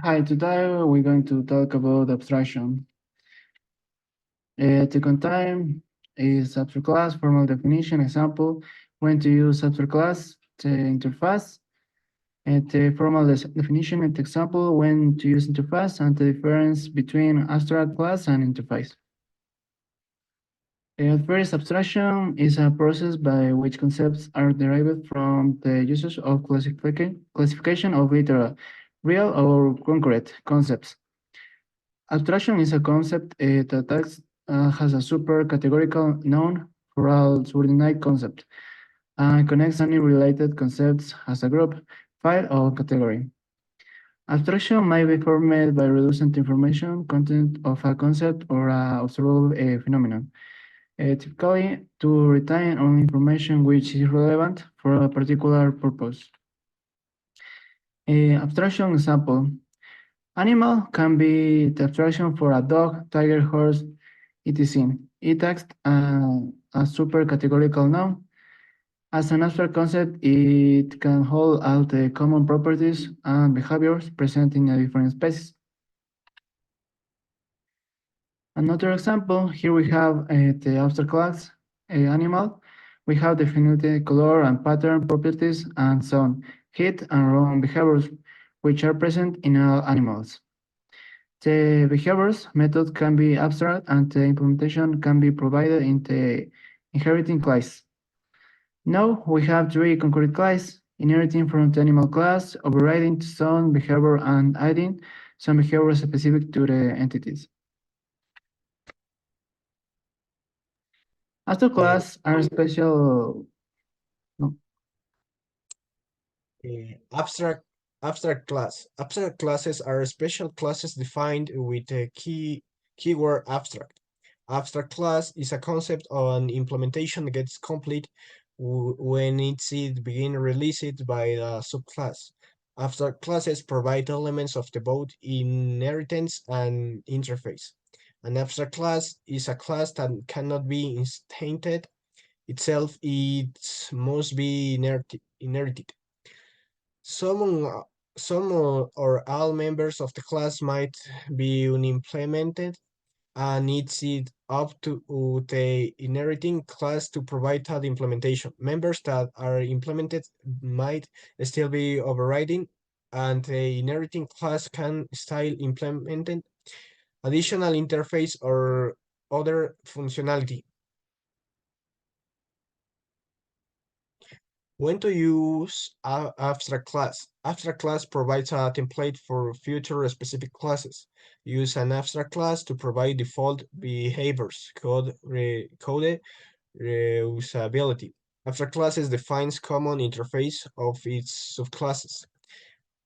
Hi, today we're going to talk about abstraction. To contain is abstract class, formal definition, example, when to use abstract class, the interface, and the formal definition and example, when to use interface, and the difference between abstract class and interface. First, abstraction is a process by which concepts are derived from the usage of classification of either real or concrete concepts. Abstraction is a concept that has a super categorical noun for all subordinate concept and connects any related concepts as a group, file, or category. Abstraction may be formed by reducing the information content of a concept or a observable phenomenon, typically to retain only information which is relevant for a particular purpose. Abstraction example. Animal can be the abstraction for a dog, tiger, horse, etc. It acts a super categorical noun. As an abstract concept, it can hold all the common properties and behaviors present in a different species. Another example, here we have the abstract class animal. We have defined the color and pattern properties and so on, heat and run behaviors, which are present in all animals. The behaviors method can be abstract and the implementation can be provided in the inheriting class. Now we have three concrete classes, inheriting from the animal class, overriding some behavior and adding some behavior specific to the entities. After class are special. No. Abstract class. Abstract classes are special classes defined with a keyword abstract. Abstract class is a concept or an implementation gets complete when it's begin released by a subclass. Abstract classes provide elements of the both inheritance and interface. An abstract class is a class that cannot be instantiated itself, it must be inherited. Some, or all members of the class might be unimplemented, and it's it up to the inheriting class to provide that implementation. Members that are implemented might still be overriding, and the inheriting class can still implement additional interface or other functionality. When to use abstract class. Abstract class provides a template for future specific classes. Use an abstract class to provide default behaviors, code reusability. Abstract classes defines common interface of its subclasses.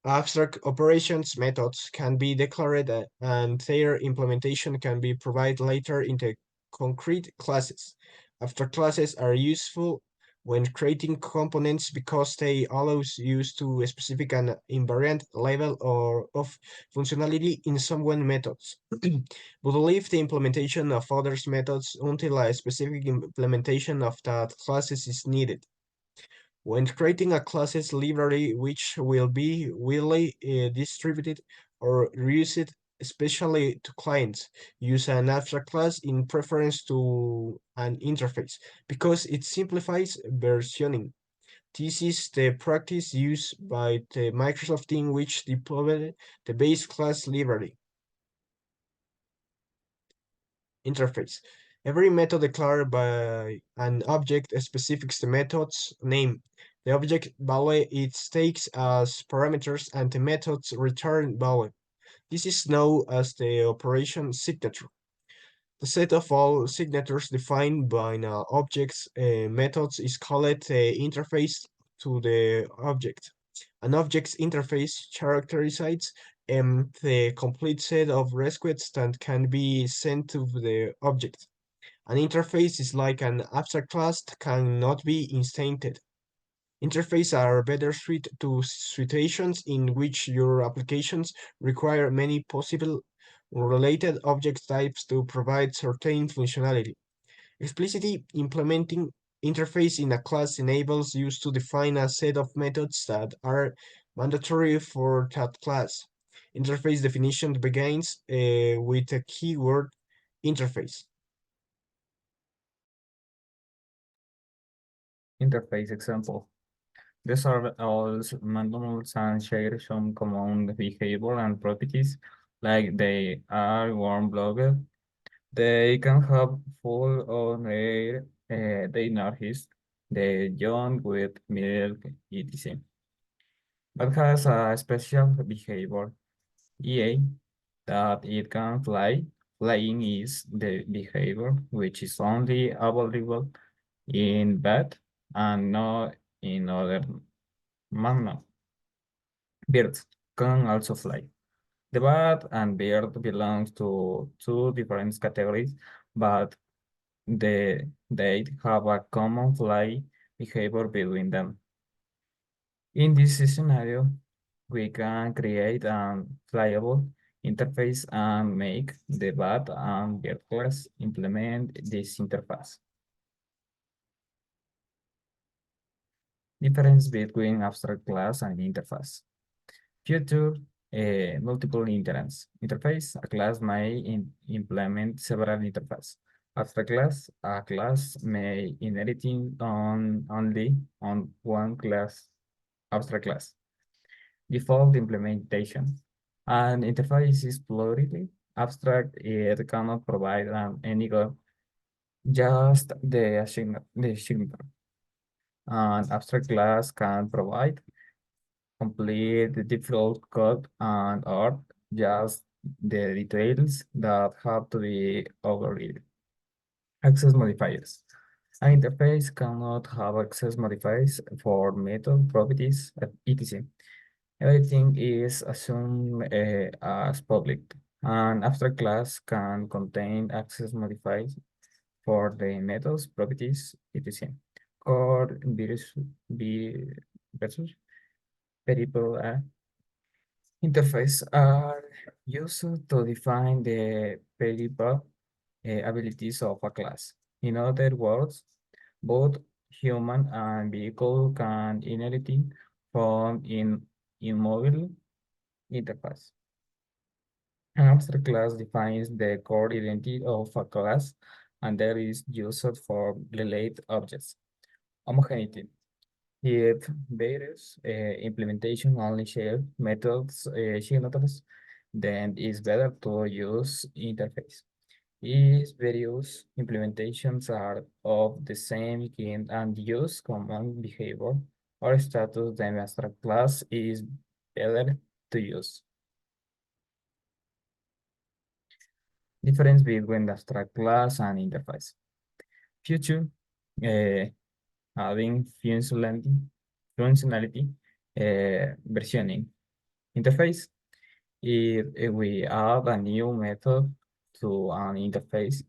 Abstract operations methods can be declared and their implementation can be provided later in the concrete classes. Abstract classes are useful when creating components because they allows use to a specific and invariant level of functionality in some one methods, but leave the implementation of others methods until a specific implementation of that classes is needed. When creating a classes library which will be widely distributed or reused, especially to clients, use an abstract class in preference to an interface because it simplifies versioning. This is the practice used by the Microsoft team which deployed the base class library. Interface. Every method declared by an object specifies the method's name. The object value it takes as parameters and the method's return value. This is known as the operation signature. The set of all signatures defined by an object's methods is called the interface to the object. An object's interface characterizes the complete set of requests that can be sent to the object. An interface is like an abstract class that cannot be instantiated. Interfaces are better suited to situations in which your applications require many possible related object types to provide certain functionality. Explicitly implementing interface in a class enables use to define a set of methods that are mandatory for that class. Interface definition begins with a keyword interface. Interface example. These are all manuals and share some common behavior and properties, like they are warm blogged. They can have full on air, they nourish the young with milk, etc. But has a special behavior, EA, that it can fly. Flying is the behavior which is only available in bed and not in other mammal. Birds can also fly. The bat and bird belongs to two different categories, but they have a common fly behavior between them. In this scenario, we can create a flyable interface and make the bat and bird class implement this interface. Difference between abstract class and interface. Future multiple interface. A class may implement several interfaces. Abstract class, a class may inheriting on only on one class, abstract class. Default implementation. An interface is plurally abstract. It cannot provide any goal, just the signature. An abstract class can provide complete the default code and or just the details that have to be overridden. Access modifiers. An interface cannot have access modifiers for method properties, etc. Everything is assumed as public. An abstract class can contain access modifiers for the methods, properties, etc. Core versus variable interface are used to define the variable abilities of a class. In other words, both human and vehicle can inherit from in immobile interface. An abstract class defines the core identity of a class and there is used for related objects. Homogeneity. If various implementation only share methods, signatures, then it's better to use interface. If various implementations are of the same kind and use common behavior or status, then abstract class is better to use. Difference between abstract class and interface. Future, uh, adding functionality, versioning. Interface, if we add a new method to an interface,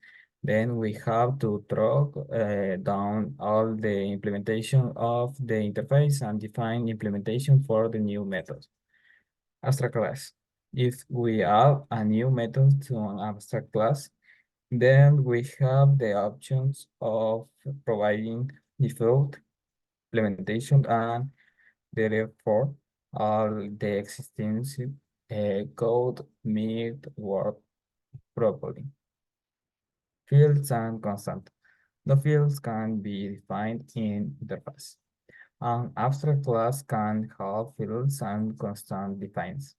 then we have to drag down all the implementation of the interface and define implementation for the new method. Abstract class. If we add a new method to an abstract class, then we have the options of providing default implementation and therefore all the existing code need work properly. Fields and constant. The fields can be defined in interface. An abstract class can have fields and constant defines.